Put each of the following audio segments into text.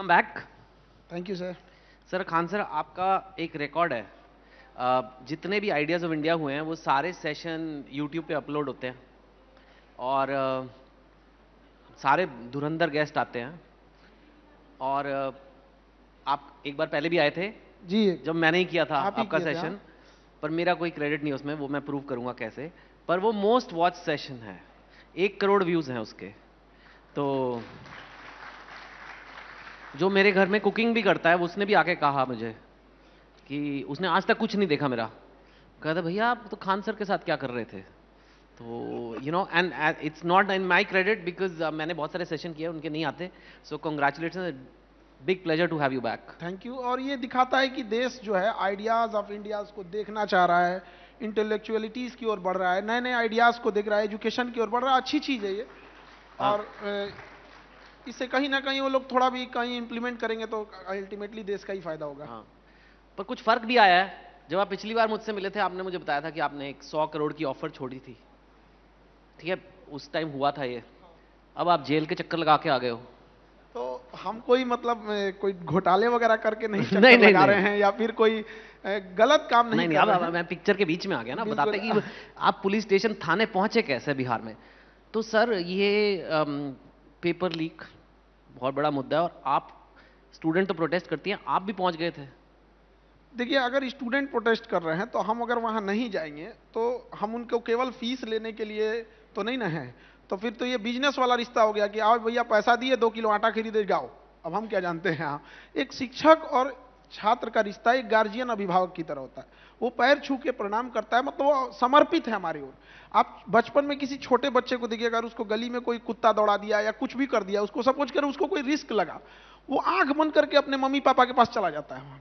Welcome back. Thank you sir. Sir Khan sir, आपका एक record है, जितने भी आइडियाज ऑफ इंडिया हुए हैं वो सारे सेशन यूट्यूब पे अपलोड होते हैं और सारे धुरंधर गेस्ट आते हैं। और आप एक बार पहले भी आए थे जी, जब मैंने ही किया था आप ही आपका किए थे, सेशन, हाँ? पर मेरा कोई क्रेडिट नहीं उसमें, वो मैं प्रूव करूंगा कैसे। पर वो मोस्ट वॉच सेशन है, 1 करोड़ व्यूज हैं उसके। तो जो मेरे घर में कुकिंग भी करता है उसने भी आके कहा मुझे कि उसने आज तक कुछ नहीं देखा मेरा। कहता भैया आप तो खान सर के साथ क्या कर रहे थे। तो and it's not in my credit because मैंने बहुत सारे सेशन किए, उनके नहीं आते। So congratulation, big pleasure to have you back. Thank you. और ये दिखाता है कि देश जो है आइडियाज ऑफ इंडियाज को देखना चाह रहा है, इंटेलेक्चुअलिटीज की ओर बढ़ रहा है, नए नए आइडियाज को देख रहा है, एजुकेशन की ओर बढ़ रहा है। अच्छी चीज है ये। हाँ। और इससे कहीं ना कहीं वो लोग थोड़ा भी कहीं इंप्लीमेंट करेंगे तो अल्टीमेटली देश का ही फायदा होगा। हाँ, पर कुछ फर्क भी आया है। जब आप पिछली बार मुझसे मिले थे, आपने मुझे बताया था कि आपने एक 100 करोड़ की ऑफर छोड़ी थी, ठीक है, उस टाइम हुआ था ये। अब आप जेल के चक्कर लगा के आ गए हो। तो हम कोई मतलब कोई घोटाले वगैरह करके नहीं चक्कर नहीं, नहीं, लगा नहीं। रहे हैं या फिर कोई गलत काम नहीं नहीं, कर रहे अब हैं। मैं पिक्चर के बीच में आ गया ना, बिल्कुल। बताते कि आप पुलिस स्टेशन थाने पहुंचे कैसे बिहार में। तो सर ये पेपर लीक बहुत बड़ा मुद्दा है, और आप स्टूडेंट तो प्रोटेस्ट करती हैं, आप भी पहुंच गए थे। देखिए, अगर स्टूडेंट प्रोटेस्ट कर रहे हैं तो हम अगर वहां नहीं जाएंगे तो हम उनको केवल फीस लेने के लिए तो नहीं ना है। तो फिर तो ये बिजनेस वाला रिश्ता हो गया कि आओ भैया पैसा दिए 2 किलो आटा खरीदे जाओ। अब हम क्या जानते हैं। हाँ, एक शिक्षक और छात्र का रिश्ता एक गार्जियन अभिभावक की तरह होता है। वो पैर छू के प्रणाम करता है, मतलब वो समर्पित है हमारी ओर। आप बचपन में किसी छोटे बच्चे को देखिए, अगर उसको गली में कोई कुत्ता दौड़ा दिया या कुछ भी कर दिया, उसको सपोज कर उसको कोई रिस्क लगा, वो आंख बंद करके अपने मम्मी पापा के पास चला जाता है वहां।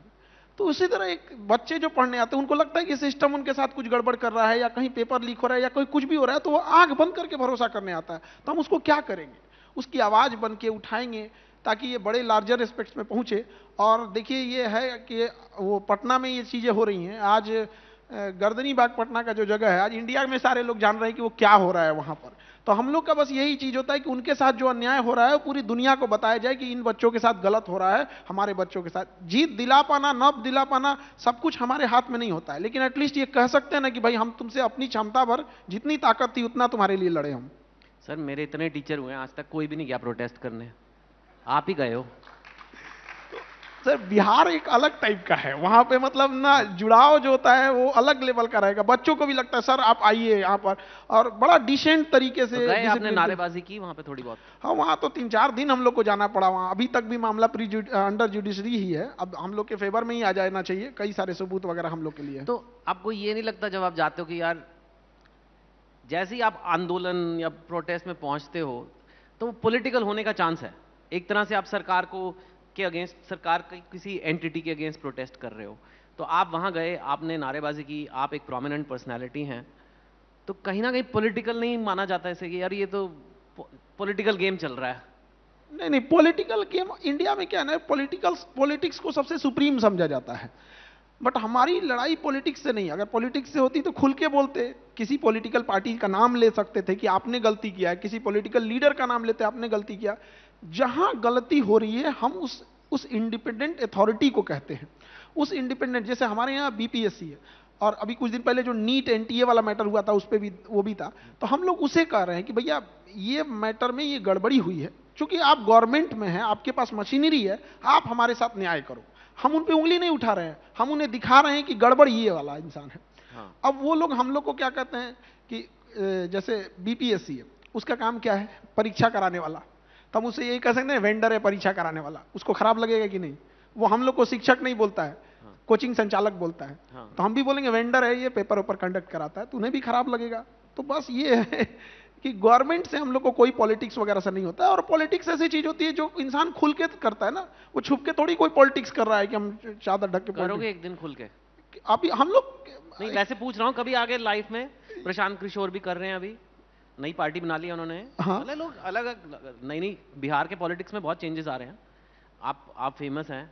तो उसी तरह एक बच्चे जो पढ़ने आते हैं उनको लगता है कि सिस्टम उनके साथ कुछ गड़बड़ कर रहा है या कहीं पेपर लीक हो रहा है या कोई कुछ भी हो रहा है, तो वो आंख बंद करके भरोसा करने आता है। तो हम उसको क्या करेंगे, उसकी आवाज बन के उठाएंगे ताकि ये बड़े लार्जर एस्पेक्ट्स में पहुंचे। और देखिए ये है कि वो पटना में ये चीजें हो रही हैं आज। गर्दनी बाग पटना का जो जगह है, आज इंडिया में सारे लोग जान रहे हैं कि वो क्या हो रहा है वहां पर। तो हम लोग का बस यही चीज होता है कि उनके साथ जो अन्याय हो रहा है वो पूरी दुनिया को बताया जाए कि इन बच्चों के साथ गलत हो रहा है, हमारे बच्चों के साथ। जीत दिला पाना न दिला पाना सब कुछ हमारे हाथ में नहीं होता है, लेकिन एटलीस्ट ये कह सकते हैं ना कि भाई हम तुमसे अपनी क्षमता भर जितनी ताकत थी उतना तुम्हारे लिए लड़े हम। सर मेरे इतने टीचर हुए हैं, आज तक कोई भी नहीं गया प्रोटेस्ट करने, आप ही गए हो। सर बिहार एक अलग टाइप का है, वहां पे मतलब ना जुड़ाव जो होता है वो अलग लेवल का रहेगा। बच्चों को भी लगता है सर आप आइए यहाँ पर, और बड़ा डिसेंट तरीके तो से गए आपने, डिसिप्लिन। नारेबाजी की वहां पे थोड़ी बहुत। हाँ, वहाँ तो 3-4 दिन हम लोग को जाना पड़ा। वहाँ अभी तक भी मामला अंडर जुडिशरी ही है। अब हम लोग के फेवर में ही आ जाना चाहिए, कई सारे सबूत वगैरह हम लोग के लिए। तो आपको ये नहीं लगता जब आप जाते हो कि यार जैसे ही आप आंदोलन या प्रोटेस्ट में पहुंचते हो तो पॉलिटिकल होने का चांस है। एक तरह से आप सरकार को के अगेंस्ट, सरकार की किसी एंटिटी के अगेंस्ट प्रोटेस्ट कर रहे हो। तो आप वहां गए, आपने नारेबाजी की, आप एक प्रोमिनेंट पर्सनैलिटी हैं, तो कहीं ना कहीं पॉलिटिकल नहीं माना जाता ऐसे कि यार ये तो पॉलिटिकल गेम चल रहा है। नहीं नहीं, पॉलिटिकल गेम इंडिया में क्या है ना, पॉलिटिक्स को सबसे सुप्रीम समझा जाता है। बट हमारी लड़ाई पॉलिटिक्स से नहीं। अगर पॉलिटिक्स से होती तो खुल के बोलते, किसी पॉलिटिकल पार्टी का नाम ले सकते थे कि आपने गलती किया है, किसी पॉलिटिकल लीडर का नाम लेते आपने गलती किया। जहां गलती हो रही है हम उस इंडिपेंडेंट अथॉरिटी को कहते हैं। उस इंडिपेंडेंट, जैसे हमारे यहाँ बीपीएससी है, और अभी कुछ दिन पहले जो नीट एनटीए वाला मैटर हुआ था उस पर भी वो भी था। तो हम लोग उसे कह रहे हैं कि भैया ये मैटर में ये गड़बड़ी हुई है, क्योंकि आप गवर्नमेंट में हैं, आपके पास मशीनरी है, आप हमारे साथ न्याय करो। हम उन पे उंगली नहीं उठा रहे हैं, हम उन्हें दिखा रहे हैं कि गड़बड़ ये वाला इंसान है। हाँ। अब वो लोग हम लोग को क्या कहते हैं कि जैसे बीपीएससी है, उसका काम क्या है, परीक्षा कराने वाला। तो हम उसे यही कह सकते हैं वेंडर है परीक्षा कराने वाला। उसको खराब लगेगा कि नहीं? वो हम लोग को शिक्षक नहीं बोलता है, कोचिंग संचालक बोलता है। हाँ। तो हम भी बोलेंगे वेंडर है, ये पेपर ऊपर कंडक्ट कराता है, तो उन्हें भी खराब लगेगा। तो बस ये है कि गवर्नमेंट से हम लोग को कोई पॉलिटिक्स वगैरह से नहीं होता है। और पॉलिटिक्स ऐसी चीज होती है जो इंसान खुल के करता है ना, वो छुप के थोड़ी कोई पॉलिटिक्स कर रहा है कि हम चादर ढक के करोगे एक दिन खुल के? अभी हम लोग नहीं, वैसे पूछ रहा हूँ, कभी आगे लाइफ में प्रशांत किशोर भी कर रहे हैं, अभी नई पार्टी बना ली उन्होंने। हाँ। मतलब लोग अलग नई बिहार के पॉलिटिक्स में बहुत चेंजेस आ रहे हैं। आप फेमस हैं,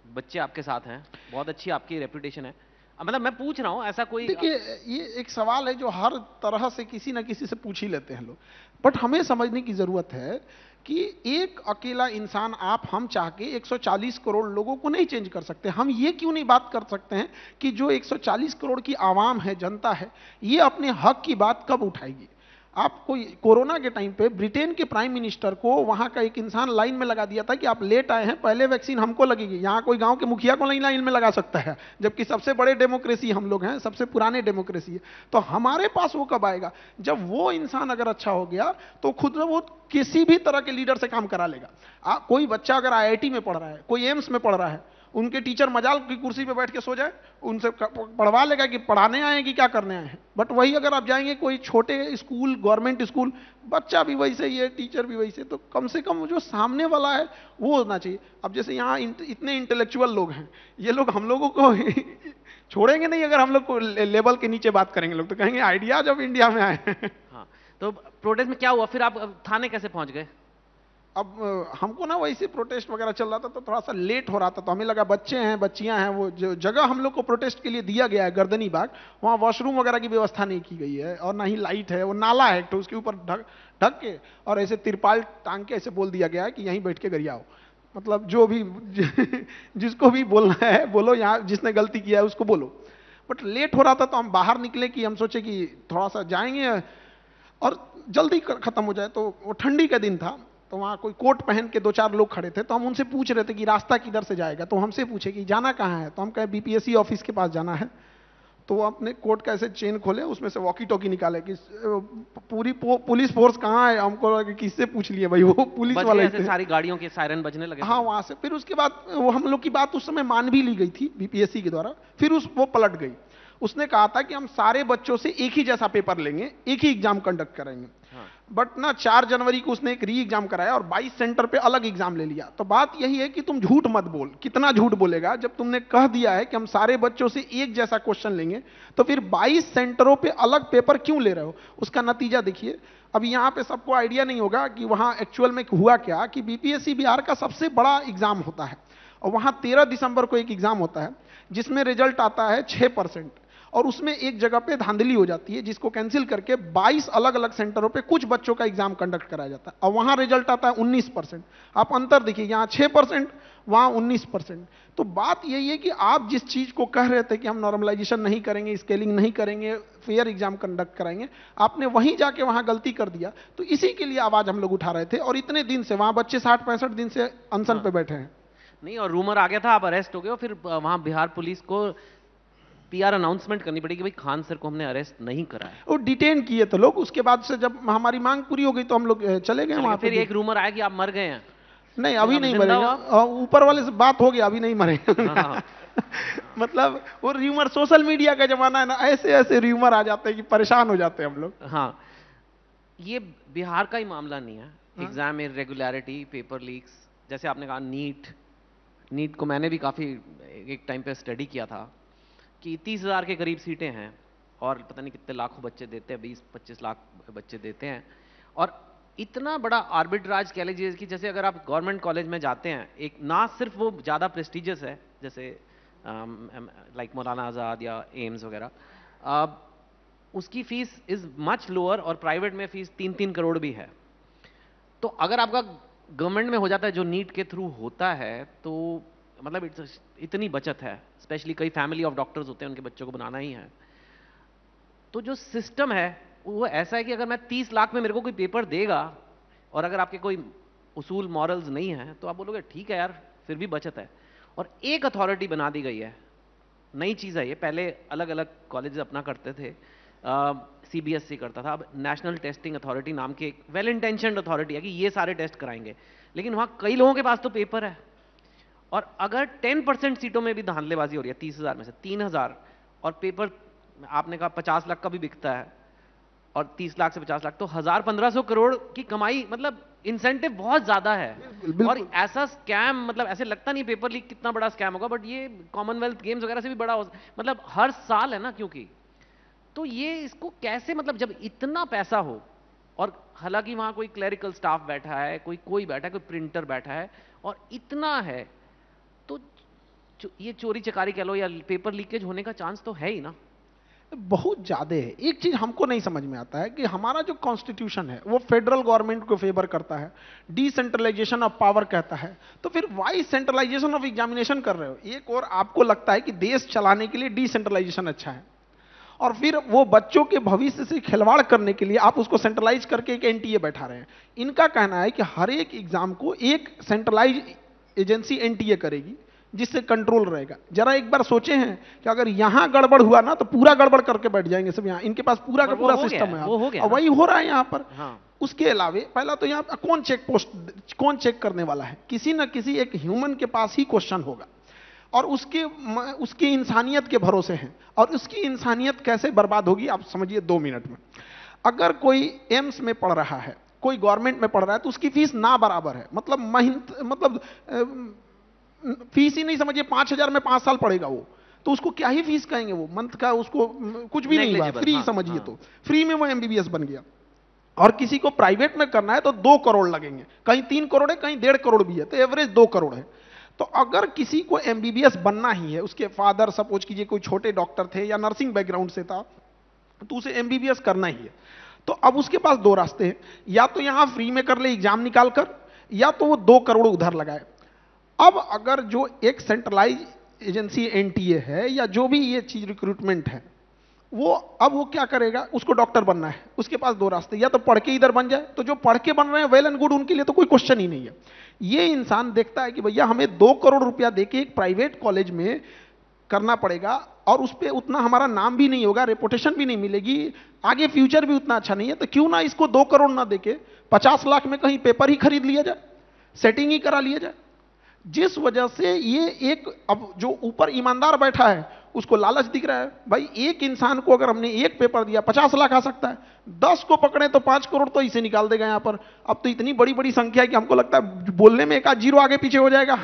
बच्चे आपके साथ हैं, बहुत अच्छी आपकी रेपुटेशन है। मतलब मैं पूछ रहा हूँ, ऐसा कोई। देखिए, ये एक सवाल है जो हर तरह से किसी ना किसी से पूछ ही लेते हैं लोग। बट हमें समझने की जरूरत है कि एक अकेला इंसान आप हम चाह के 140 करोड़ लोगों को नहीं चेंज कर सकते। हम ये क्यों नहीं बात कर सकते हैं कि जो 140 करोड़ की आवाम है, जनता है, ये अपने हक की बात कब उठाएगी? आपको कोरोना के टाइम पे ब्रिटेन के प्राइम मिनिस्टर को वहां का एक इंसान लाइन में लगा दिया था कि आप लेट आए हैं, पहले वैक्सीन हमको लगेगी। यहां कोई गांव के मुखिया को नहीं लाइन में लगा सकता है, जबकि सबसे बड़े डेमोक्रेसी हम लोग हैं, सबसे पुराने डेमोक्रेसी है। तो हमारे पास वो कब आएगा? जब वो इंसान अगर अच्छा हो गया तो खुद वो किसी भी तरह के लीडर से काम करा लेगा। कोई बच्चा अगर आईआईटी में पढ़ रहा है, कोई एम्स में पढ़ रहा है, उनके टीचर मजाल की कुर्सी पे बैठ के सो जाए, उनसे पढ़वा लेगा कि पढ़ाने आए हैं कि क्या करने आए हैं। बट वही अगर आप जाएंगे कोई छोटे स्कूल, गवर्नमेंट स्कूल, बच्चा भी वैसे ही है, टीचर भी वैसे, तो कम से कम जो सामने वाला है वो होना चाहिए। अब जैसे यहाँ इतने इंटेलेक्चुअल लोग हैं, ये लोग हम लोगों को छोड़ेंगे नहीं। अगर हम लोग को लेवल के नीचे बात करेंगे लोग, तो कहेंगे आइडिया जब इंडिया में आए। हाँ, तो प्रोटेस्ट में क्या हुआ फिर? आप थाने कैसे पहुंच गए? अब हमको ना वैसे प्रोटेस्ट वगैरह चल रहा था तो थोड़ा सा लेट हो रहा था, तो हमें लगा बच्चे हैं, बच्चियां हैं, वो जो जगह हम लोग को प्रोटेस्ट के लिए दिया गया है गर्दनी बाग, वहाँ वॉशरूम वगैरह की व्यवस्था नहीं की गई है और ना ही लाइट है। वो नाला है तो उसके ऊपर ढक ढक के और ऐसे तिरपाल टांग के ऐसे बोल दिया गया है कि यहीं बैठ के गरियाओ। मतलब जो भी जिसको भी बोलना है बोलो, यहाँ जिसने गलती किया है उसको बोलो। बट लेट हो रहा था तो हम बाहर निकले कि हम सोचे कि थोड़ा सा जाएंगे और जल्दी खत्म हो जाए। तो वो ठंडी का दिन था, तो वहाँ कोई कोट पहन के 2-4 लोग खड़े थे, तो हम उनसे पूछ रहे थे कि रास्ता किधर से जाएगा। तो हमसे पूछे कि जाना कहाँ है, तो हम कहे बीपीएससी ऑफिस के पास जाना है। तो वो अपने कोट का ऐसे चेन खोले, उसमें से वॉकी टॉकी निकाले कि पूरी पुलिस फोर्स कहाँ है। हमको लगा कि किससे पूछ लिए भाई, वो पुलिस वाले थे। सारी गाड़ियों के सायरन बजने लगे। हाँ, वहां से फिर उसके बाद वो हम लोग की बात उस समय मान भी ली गई थी बीपीएससी के द्वारा। फिर वो पलट गई। उसने कहा था कि हम सारे बच्चों से एक ही जैसा पेपर लेंगे, एक ही एग्जाम कंडक्ट करेंगे। बट ना 4 जनवरी को उसने एक री एग्जाम कराया और 22 सेंटर पे अलग एग्जाम ले लिया। तो बात यही है कि तुम झूठ मत बोल। कितना झूठ बोलेगा? जब तुमने कह दिया है कि हम सारे बच्चों से एक जैसा क्वेश्चन लेंगे, तो फिर 22 सेंटरों पे अलग पेपर क्यों ले रहे हो? उसका नतीजा देखिए। अब यहाँ पे सबको आइडिया नहीं होगा कि वहां एक्चुअल में हुआ क्या, कि बीपीएससी बिहार का सबसे बड़ा एग्जाम होता है और वहां 13 दिसंबर को एक एग्जाम होता है जिसमें रिजल्ट आता है 6%, और उसमें एक जगह पे धांधली हो जाती है जिसको कैंसिल करके 22 अलग अलग सेंटरों पे कुछ बच्चों का एग्जाम कंडक्ट कराया जाता है और वहां रिजल्ट आता है 19%। आप अंतर देखिए, यहाँ 6%, वहां 19%। तो बात यही है कि आप जिस चीज को कह रहे थे कि हम नॉर्मलाइजेशन नहीं करेंगे, स्केलिंग नहीं करेंगे, फेयर एग्जाम कंडक्ट कराएंगे, आपने वहीं जाके वहां गलती कर दिया। तो इसी के लिए आवाज हम लोग उठा रहे थे और इतने दिन से वहां बच्चे 60-65 दिन से अनशन पे बैठे हैं। नहीं, और रूमर आ गया था आप अरेस्ट हो गए, और फिर वहां बिहार पुलिस को पीआर अनाउंसमेंट करनी पड़ी कि भाई खान सर को हमने अरेस्ट नहीं करा है। वो डिटेन किए थे लोग। उसके बाद से जब हमारी मांग पूरी हो गई तो हम लोग चले गए वहां। फिर एक रूमर आया कि आप मर गए हैं। नहीं, अभी नहीं मरेंगे, ऊपर वाले से बात हो गया, अभी नहीं मरेंगे। हाँ। मतलब वो र्यूमर, सोशल मीडिया का जमाना है ना, ऐसे ऐसे र्यूमर आ जाते हैं कि परेशान हो जाते हैं हम लोग। हाँ, ये बिहार का ही मामला नहीं है। एग्जाम इरेगुलरिटी, पेपर लीक्स, जैसे आपने कहा नीट को मैंने भी काफी एक टाइम पे स्टडी किया था कि 30,000 के करीब सीटें हैं और पता नहीं कितने लाखों बच्चे देते हैं, 20-25 लाख बच्चे देते हैं। और इतना बड़ा आर्बिट्राज कह लीजिए कि जैसे अगर आप गवर्नमेंट कॉलेज में जाते हैं, एक ना सिर्फ वो ज़्यादा प्रेस्टिजियस है जैसे लाइक मौलाना आज़ाद या एम्स वगैरह, उसकी फीस इज़ मच लोअर और प्राइवेट में फीस 3-3 करोड़ भी है। तो अगर आपका गवर्नमेंट में हो जाता है जो नीट के थ्रू होता है, तो मतलब इतनी बचत है। स्पेशली कई फैमिली ऑफ डॉक्टर्स होते हैं, उनके बच्चों को बनाना ही है। तो जो सिस्टम है वो ऐसा है कि अगर मैं 30 लाख में मेरे को कोई पेपर देगा और अगर आपके कोई उसूल मॉरल्स नहीं है तो आप बोलोगे ठीक है यार, फिर भी बचत है। और एक अथॉरिटी बना दी गई है, नई चीज़ है ये, पहले अलग अलग कॉलेज अपना करते थे, सीबीएसई करता था, अब नेशनल टेस्टिंग अथॉरिटी नाम की एक वेल इंटेंशन्ड अथॉरिटी है कि ये सारे टेस्ट कराएंगे। लेकिन वहाँ कई लोगों के पास तो पेपर है और अगर 10% सीटों में भी धांधलेबाजी हो रही है, 30,000 में से 3,000, और पेपर आपने कहा 50 लाख का भी बिकता है और 30 लाख से 50 लाख, तो 1,000-1,500 करोड़ की कमाई, मतलब इंसेंटिव बहुत ज्यादा है। और ऐसा स्कैम, मतलब ऐसे लगता नहीं पेपर लीक कितना बड़ा स्कैम होगा, बट ये कॉमनवेल्थ गेम्स वगैरह से भी बड़ा मतलब हर साल है ना, क्योंकि तो ये इसको कैसे, मतलब जब इतना पैसा हो और हालांकि वहां कोई क्लरिकल स्टाफ बैठा है, कोई बैठा है, कोई प्रिंटर बैठा है और इतना है, तो ये चोरी चकारी कह लो या पेपर लीकेज होने का चांस तो है ही ना। बहुत ज्यादा है। एक चीज हमको नहीं समझ में आता है कि हमारा जो कॉन्स्टिट्यूशन है वो फेडरल गवर्नमेंट को फेवर करता है, डिसेंट्रलाइजेशन ऑफ पावर कहता है, तो फिर वाई सेंट्रलाइजेशन ऑफ एग्जामिनेशन कर रहे हो? एक और आपको लगता है कि देश चलाने के लिए डिसेंट्रलाइजेशन अच्छा है, और फिर वो बच्चों के भविष्य से खिलवाड़ करने के लिए आप उसको सेंट्रलाइज करके एक एनटीए बैठा रहे हैं। इनका कहना है कि हर एक एग्जाम को एक सेंट्रलाइज एजेंसी एनटीए करेगी जिससे कंट्रोल रहेगा। जरा एक बार सोचे हैं कि अगर यहां गड़बड़ हुआ ना तो पूरा गड़बड़ करके बैठ जाएंगे सब यहां, इनके पास पूरा का पूरा सिस्टम है, वो हो गया और वही हो रहा है यहां पर। हाँ। उसके अलावे पहला तो यहां कौन चेक करने वाला है? किसी ना किसी एक ह्यूमन के पास ही क्वेश्चन होगा, और उसकी इंसानियत के भरोसे हैं, और उसकी इंसानियत कैसे बर्बाद होगी आप समझिए 2 मिनट में। अगर कोई एम्स में पढ़ रहा है, कोई गवर्नमेंट में पढ़ रहा है, तो उसकी फीस ना बराबर है, मतलब फीस ही नहीं समझिए 5,000 में 5 साल पढ़ेगा वो, तो उसको क्या ही फीस कहेंगे? वो मंथ का उसको कुछ भी नहीं हुआ, फ्री समझिए। तो फ्री में वो एमबीबीएस बन गया। और किसी को प्राइवेट में करना है तो 2 करोड़ लगेंगे, कहीं 3 करोड़ है, कहीं 1.5 करोड़ भी है, तो एवरेज 2 करोड़ है। तो अगर किसी को एमबीबीएस बनना ही है, उसके फादर सपोज कीजिए कोई छोटे डॉक्टर थे या नर्सिंग बैकग्राउंड से था, तो उसे एमबीबीएस करना ही है। तो अब उसके पास 2 रास्ते हैं, या तो यहां फ्री में कर ले एग्जाम निकाल कर, या तो वो 2 करोड़ उधर लगाए। अब अगर जो एक सेंट्रलाइज एजेंसी एनटीए है या जो भी ये चीज रिक्रूटमेंट है, अब वो क्या करेगा? उसको डॉक्टर बनना है, उसके पास 2 रास्ते, या तो पढ़ के इधर बन जाए, तो जो पढ़ के बन रहे हैं वेल एंड गुड, उनके लिए तो कोई क्वेश्चन ही नहीं है। ये इंसान देखता है कि भैया हमें 2 करोड़ रुपया देके एक प्राइवेट कॉलेज में करना पड़ेगा, और उस पर उतना हमारा नाम भी नहीं होगा, रेपुटेशन भी नहीं मिलेगी, आगे फ्यूचर भी उतना अच्छा नहीं है, तो क्यों ना इसको 2 करोड़ ना देके 50 लाख में कहीं पेपर ही खरीद लिया जाए, सेटिंग ही करा लिया जाए। जिस वजह से ये एक, अब जो ऊपर ईमानदार बैठा है उसको लालच दिख रहा है, भाई एक इंसान को अगर हमने एक पेपर दिया 50 लाख आ सकता है, 10 को पकड़े तो 5 करोड़ तो इसे निकाल देगा यहां पर। अब तो इतनी बड़ी बड़ी संख्या है कि हमको लगता है बोलने में एक आध जीरो आगे पीछे हो जाएगा।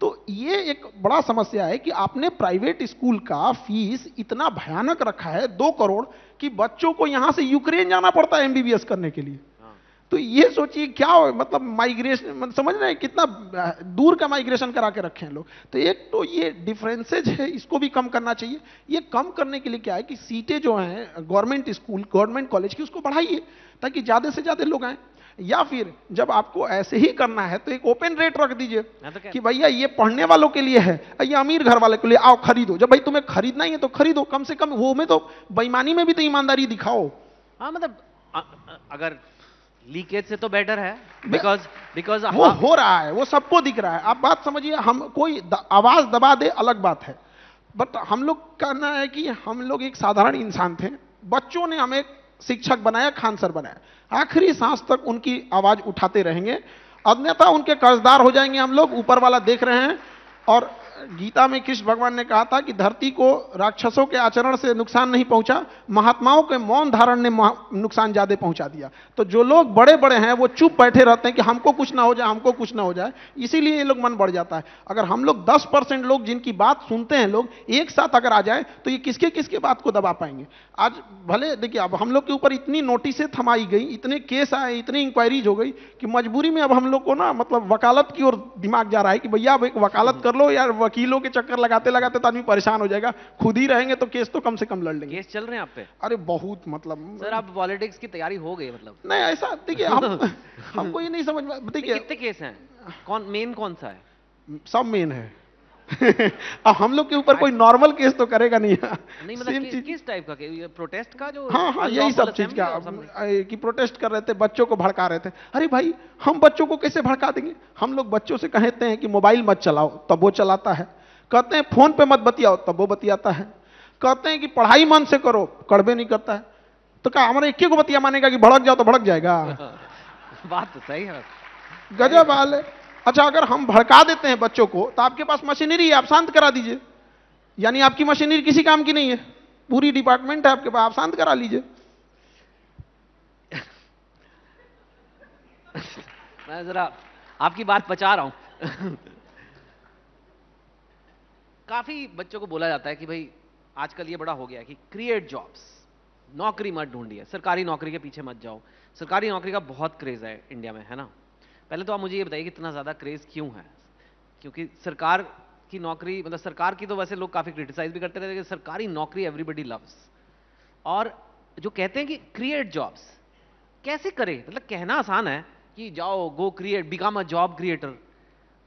तो ये एक बड़ा समस्या है कि आपने प्राइवेट स्कूल का फीस इतना भयानक रखा है 2 करोड़ कि बच्चों को यहां से यूक्रेन जाना पड़ता है एमबीबीएस करने के लिए। तो ये सोचिए क्या मतलब माइग्रेशन, मतलब समझ रहे हैं कितना दूर का माइग्रेशन करा के रखे हैं लोग। तो एक तो ये डिफरेंसेज है, इसको भी कम करना चाहिए। ये कम करने के लिए क्या है कि सीटें जो हैं गवर्नमेंट स्कूल गवर्नमेंट कॉलेज की उसको बढ़ाइए ताकि ज्यादा से ज्यादा लोग आए, या फिर जब आपको ऐसे ही करना है तो एक ओपन रेट रख दीजिए कि भैया ये पढ़ने वालों के लिए है, ये अमीर घर वाले के लिए, आओ खरीदो। जब भाई तुम्हें खरीदना ही है तो खरीदो, कम से कम वो में तो बेईमानी में भी तो ईमानदारी दिखाओ। हाँ मतलब अगर लीकेज से तो बेटर है, बिकॉज वो हो रहा है, वो सबको दिख रहा है। आप बात समझिए, हम कोई आवाज दबा दे अलग बात है, बट हम लोग कहना है कि हम लोग एक साधारण इंसान थे, बच्चों ने हमें शिक्षक बनाया, खान सर बनाया, आखिरी सांस तक उनकी आवाज उठाते रहेंगे, अन्यथा उनके कर्जदार हो जाएंगे हम लोग। ऊपर वाला देख रहे हैं। और गीता में कृष्ण भगवान ने कहा था कि धरती को राक्षसों के आचरण से नुकसान नहीं पहुंचा, महात्माओं के मौन धारण ने नुकसान ज्यादा पहुंचा दिया। तो जो लोग बड़े बड़े हैं वो चुप बैठे रहते हैं कि हमको कुछ ना हो जाए, हमको कुछ ना हो जाए, इसीलिए ये लोग मन बढ़ जाता है। अगर हम लोग 10% लोग जिनकी बात सुनते हैं लोग एक साथ अगर आ जाए तो ये किसके किसके बात को दबा पाएंगे। आज भले देखिए, अब हम लोग के ऊपर इतनी नोटिसें थमाई गई, इतने केस आए, इतनी इंक्वायरीज हो गई कि मजबूरी में अब हम लोग को ना मतलब वकालत की ओर दिमाग जा रहा है कि भैया अब एक वकालत कर लो यार, वकीलों के चक्कर लगाते लगाते तो आदमी परेशान हो जाएगा, खुद ही रहेंगे तो केस तो कम से कम लड़ लेंगे। केस चल रहे हैं आप पे? अरे बहुत, मतलब सर आप पॉलिटिक्स की तैयारी हो गई मतलब? नहीं ऐसा देखिए, हमको ये नहीं समझ में, देखिए कितने केस हैं, मेन कौन सा है? सब मेन है। अब हम लोग के ऊपर कोई नॉर्मल केस तो करेगा नहीं। नहीं मतलब किस टाइप का? प्रोटेस्ट का जो? हाँ यही सब चीज का कि प्रोटेस्ट कर रहे थे, बच्चों को भड़का रहे थे। अरे भाई हम बच्चों को कैसे भड़का देंगे? हम लोग बच्चों से कहते हैं कि मोबाइल मत चलाओ, तब वो चलाता है। कहते हैं फोन पे मत बतियाओ, तब वो बतियाता है। कहते हैं कि पढ़ाई मन से करो, कड़बे नहीं करता है। तो क्या हमारे एक को बतिया मानेगा कि भड़क जाओ तो भड़क जाएगा? बात तो सही है। गजब हाल है। अच्छा अगर हम भड़का देते हैं बच्चों को तो आपके पास मशीनरी है, आप शांत करा दीजिए। यानी आपकी मशीनरी किसी काम की नहीं है, पूरी डिपार्टमेंट है आपके पास, आप शांत करा लीजिए। मैं जरा आपकी बात बचा रहा हूं। काफी बच्चों को बोला जाता है कि भाई आजकल ये बड़ा हो गया कि क्रिएट जॉब्स, नौकरी मत ढूंढिए, सरकारी नौकरी के पीछे मत जाओ। सरकारी नौकरी का बहुत क्रेज है इंडिया में, है ना? पहले तो आप मुझे ये बताइए कि इतना ज्यादा क्रेज क्यों है? क्योंकि सरकार की नौकरी, मतलब सरकार की तो वैसे लोग काफी क्रिटिसाइज भी करते रहते हैं कि सरकारी नौकरी एवरीबडी लव्स, और जो कहते हैं कि क्रिएट जॉब्स, कैसे करें? मतलब कहना आसान है कि जाओ go create, become a job creator.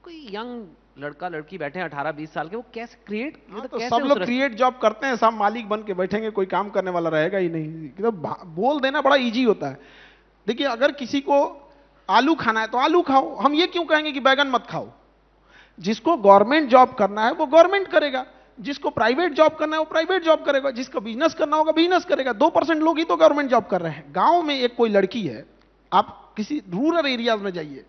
कोई यंग लड़का लड़की बैठे हैं 18-20 साल के, वो कैसे क्रिएट, हाँ, तो सब लोग क्रिएट जॉब करते हैं, सब मालिक बन के बैठेंगे, कोई काम करने वाला रहेगा ही नहीं। तो बोल देना बड़ा इजी होता है। देखिए, अगर किसी को आलू खाना है तो आलू खाओ, हम ये क्यों कहेंगे कि बैगन मत खाओ? जिसको गवर्नमेंट जॉब करना है वो गवर्नमेंट करेगा, जिसको प्राइवेट जॉब करना है वो प्राइवेट जॉब करेगा, जिसको बिजनेस करना होगा बिजनेस करेगा। 2% लोग ही तो गवर्नमेंट जॉब कर रहे हैं। गांव में एक कोई लड़की है, आप किसी रूरल एरियाज में जाइए,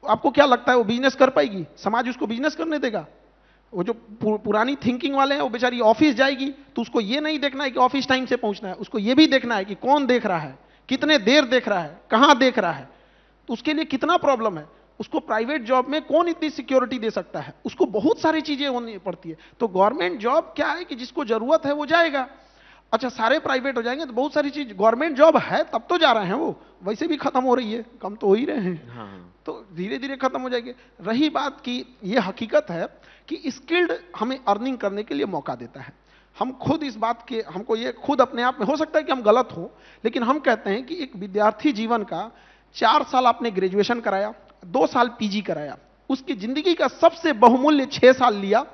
आपको क्या लगता है वो बिजनेस कर पाएगी? समाज उसको बिजनेस करने देगा? वो जो पुरानी थिंकिंग वाले हैं, वो बेचारी ऑफिस जाएगी तो उसको ये नहीं देखना है कि ऑफिस टाइम से पहुंचना है, उसको ये भी देखना है कि कौन देख रहा है, कितने देर देख रहा है, कहां देख रहा है, तो उसके लिए कितना प्रॉब्लम है। उसको प्राइवेट जॉब में कौन इतनी सिक्योरिटी दे सकता है? उसको बहुत सारी चीजें होनी पड़ती है। तो गवर्नमेंट जॉब क्या है कि जिसको जरूरत है वो जाएगा। अच्छा, सारे प्राइवेट हो जाएंगे तो बहुत सारी चीज, गवर्नमेंट जॉब है तब तो जा रहे हैं, वो वैसे भी खत्म हो रही है, कम तो हो ही रहे हैं। हाँ। तो धीरे धीरे खत्म हो जाएगी। रही बात की, ये हकीकत है कि स्किल्ड हमें अर्निंग करने के लिए मौका देता है। हम खुद इस बात के, हमको ये खुद अपने आप में, हो सकता है कि हम गलत हो, लेकिन हम कहते हैं कि एक विद्यार्थी जीवन का 4 साल आपने ग्रेजुएशन कराया, 2 साल पीजी कराया, उसकी जिंदगी का सबसे बहुमूल्य 6 साल लिया,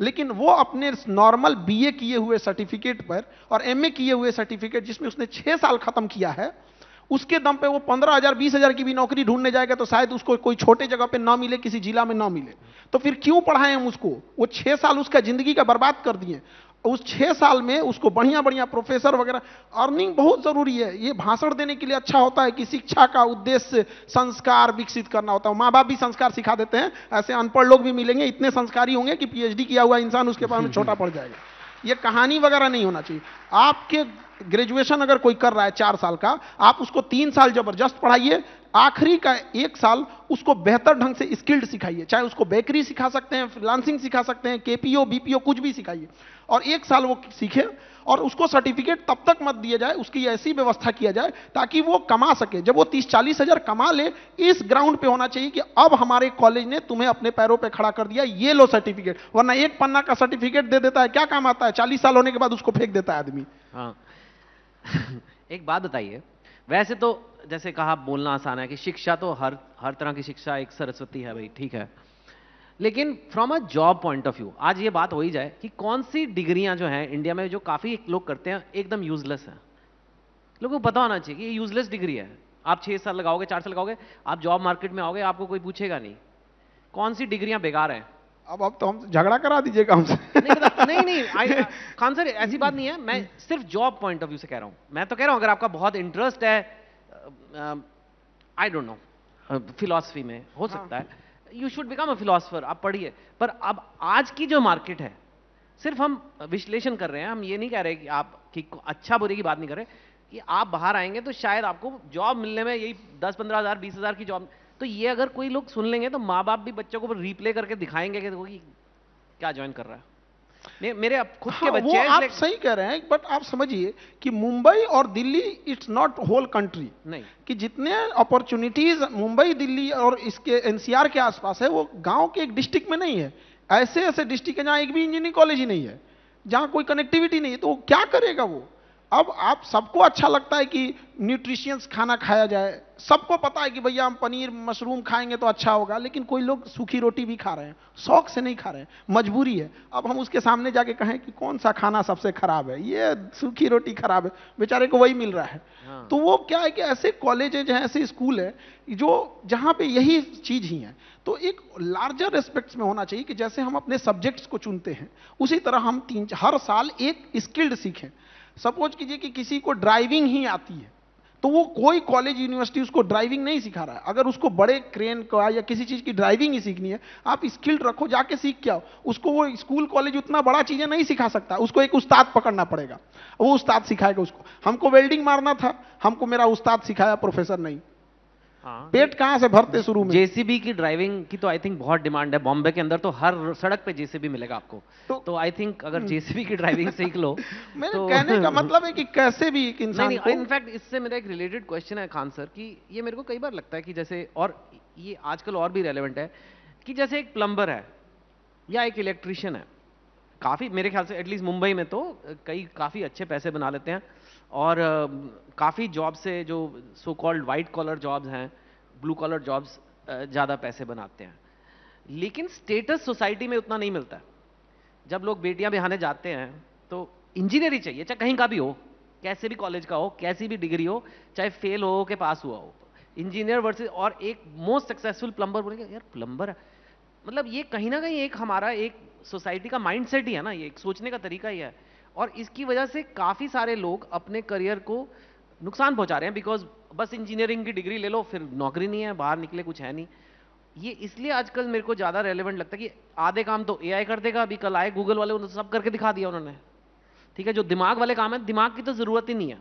लेकिन वो अपने नॉर्मल बीए किए हुए सर्टिफिकेट पर और एमए किए हुए सर्टिफिकेट जिसमें उसने 6 साल खत्म किया है, उसके दम पे वो 15,000 20,000 की भी नौकरी ढूंढने जाएगा तो शायद उसको कोई छोटे जगह पे ना मिले, किसी जिला में ना मिले। तो फिर क्यों पढ़ाएं हम उसको? वो 6 साल उसका जिंदगी का बर्बाद कर दिए। उस 6 साल में उसको बढ़िया बढ़िया प्रोफेसर वगैरह, अर्निंग बहुत जरूरी है। ये भाषण देने के लिए अच्छा होता है कि शिक्षा का उद्देश्य संस्कार विकसित करना होता है। माँ बाप भी संस्कार सिखा देते हैं, ऐसे अनपढ़ लोग भी मिलेंगे, इतने संस्कारी होंगे कि पीएचडी किया हुआ इंसान उसके पास में छोटा पड़ जाएगा। ये कहानी वगैरह नहीं होना चाहिए। आपके ग्रेजुएशन अगर कोई कर रहा है 4 साल का, आप उसको 3 साल जबरदस्त पढ़ाइए, आखिरी का 1 साल उसको बेहतर ढंग से स्किल्ड सिखाइए। चाहे उसको बेकरी सिखा सकते हैं, फ्रीलांसिंग सिखा सकते हैं, केपीओ बीपीओ कुछ भी सिखाइए, और 1 साल वो सीखे। और उसको सर्टिफिकेट तब तक मत दिया जाए, उसकी ऐसी व्यवस्था किया जाए ताकि वो कमा सके। जब वो 30-40 हजार कमा ले, इस ग्राउंड पे होना चाहिए कि अब हमारे कॉलेज ने तुम्हें अपने पैरों पे खड़ा कर दिया, ये लो सर्टिफिकेट। वरना एक पन्ना का सर्टिफिकेट दे देता है, क्या काम आता है? 40 साल होने के बाद उसको फेंक देता है आदमी। हाँ। एक बात बताइए, वैसे तो जैसे कहा बोलना आसान है कि शिक्षा तो हर तरह की शिक्षा एक सरस्वती है भाई, ठीक है, लेकिन from a job point of view आज ये बात हो ही जाए कि कौन सी डिग्रियां जो हैं इंडिया में जो काफी लोग करते हैं एकदम यूजलेस है। लोगों को पता होना चाहिए कि ये यूजलेस डिग्री है। आप 6 साल लगाओगे, 4 साल लगाओगे, आप जॉब मार्केट में आओगे, आपको कोई पूछेगा नहीं कौन सी डिग्रियां बेकार हैं। अब तो हम झगड़ा करा दीजिएगा हमसे। नहीं खान सर ऐसी बात नहीं है, मैं सिर्फ जॉब पॉइंट ऑफ व्यू से कह रहा हूं। मैं तो कह रहा हूं अगर आपका बहुत इंटरेस्ट है, आई डोंट नो, फिलॉसफी में हो सकता है, you should become a philosopher, आप पढ़िए। पर अब आज की जो मार्केट है, सिर्फ हम विश्लेषण कर रहे हैं, हम ये नहीं कह रहे कि आप कि अच्छा बुरे की बात नहीं कर रहे, कि आप बाहर आएंगे तो शायद आपको जॉब मिलने में यही 10-15 हजार 20 हजार की जॉब, तो ये अगर कोई लोग सुन लेंगे तो माँ बाप भी बच्चों को रिप्ले करके दिखाएंगे कि देखो कि क्या ज्वाइन कर रहा है। मेरे अब खुद के बच्चे हैं। आप सही कह रहे हैं, बट आप समझिए कि मुंबई और Delhi it's not whole country. नहीं, कि जितने अपॉर्चुनिटीज मुंबई दिल्ली और इसके एनसीआर के आसपास है, वो गांव के एक डिस्ट्रिक्ट में नहीं है। ऐसे ऐसे डिस्ट्रिक्ट है जहां एक भी इंजीनियरिंग कॉलेज ही नहीं है, जहां कोई कनेक्टिविटी नहीं है, तो वो क्या करेगा वो? अब आप सबको अच्छा लगता है कि न्यूट्रिशियस खाना खाया जाए, सबको पता है कि भैया हम पनीर मशरूम खाएंगे तो अच्छा होगा, लेकिन कोई लोग सूखी रोटी भी खा रहे हैं, शौक से नहीं खा रहे हैं, मजबूरी है। अब हम उसके सामने जाके कहें कि कौन सा खाना सबसे खराब है, ये सूखी रोटी खराब है, बेचारे को वही मिल रहा है। हाँ। तो वो क्या है कि ऐसे कॉलेज है, ऐसे स्कूल है जो जहां पे यही चीज ही है। तो एक लार्जर रेस्पेक्ट्स में होना चाहिए कि जैसे हम अपने सब्जेक्ट्स को चुनते हैं, उसी तरह हम हर साल एक स्किल्ड सीखें। सपोज कीजिए कि किसी को ड्राइविंग ही आती है, तो वो कोई कॉलेज यूनिवर्सिटी उसको ड्राइविंग नहीं सिखा रहा है। अगर उसको बड़े क्रेन का या किसी चीज की ड्राइविंग ही सीखनी है, आप स्किल्ड रखो, जाके सीख के आओ। उसको वो स्कूल कॉलेज उतना बड़ा चीजें नहीं सिखा सकता, उसको एक उस्ताद पकड़ना पड़ेगा, वो उस्ताद सिखाएगा उसको। हमको वेल्डिंग मारना था, हमको मेरा उस्ताद सिखाया, प्रोफेसर नहीं। हाँ, पेट कहां से भरते शुरू में? जेसीबी की ड्राइविंग की तो आई थिंक बहुत डिमांड है बॉम्बे के अंदर, तो हर सड़क पे जेसीबी मिलेगा आपको। तो आई थिंक अगर जेसीबी की ड्राइविंग सीख लो मेरे तो कहने का मतलब है कि कैसे भी एक इंसान को। इनफैक्ट इससे मेरा एक रिलेटेड क्वेश्चन है खान सर, कि ये मेरे को कई बार लगता है कि जैसे, और ये आजकल और भी रेलेवेंट है, कि जैसे एक प्लम्बर है या एक इलेक्ट्रिशियन है, काफ़ी मेरे ख्याल से एटलीस्ट मुंबई में तो कई काफ़ी अच्छे पैसे बना लेते हैं और काफ़ी जॉब से जो so called white collar jobs हैं, ब्लू कॉलर जॉब्स ज़्यादा पैसे बनाते हैं। लेकिन स्टेटस सोसाइटी में उतना नहीं मिलता है। जब लोग बेटियां बिहाने जाते हैं तो इंजीनियर ही चाहिए, चाहे कहीं का भी हो, कैसे भी कॉलेज का हो, कैसी भी डिग्री हो, चाहे फेल हो के पास हुआ हो, इंजीनियर वर्सेस, और एक मोस्ट सक्सेसफुल प्लम्बर बोलेंगे यार प्लम्बर है। मतलब ये कहीं ना कहीं एक हमारा एक सोसाइटी का माइंडसेट ही है ना, ये एक सोचने का तरीका ही है। और इसकी वजह से काफ़ी सारे लोग अपने करियर को नुकसान पहुंचा रहे हैं, बिकॉज बस इंजीनियरिंग की डिग्री ले लो फिर नौकरी नहीं है, बाहर निकले कुछ है नहीं। ये इसलिए आजकल मेरे को ज़्यादा रेलेवेंट लगता है कि आधे काम तो एआई कर देगा। अभी कल आए गूगल वाले, उन्होंने सब करके दिखा दिया उन्होंने। ठीक है, जो दिमाग वाले काम है, दिमाग की तो ज़रूरत ही नहीं है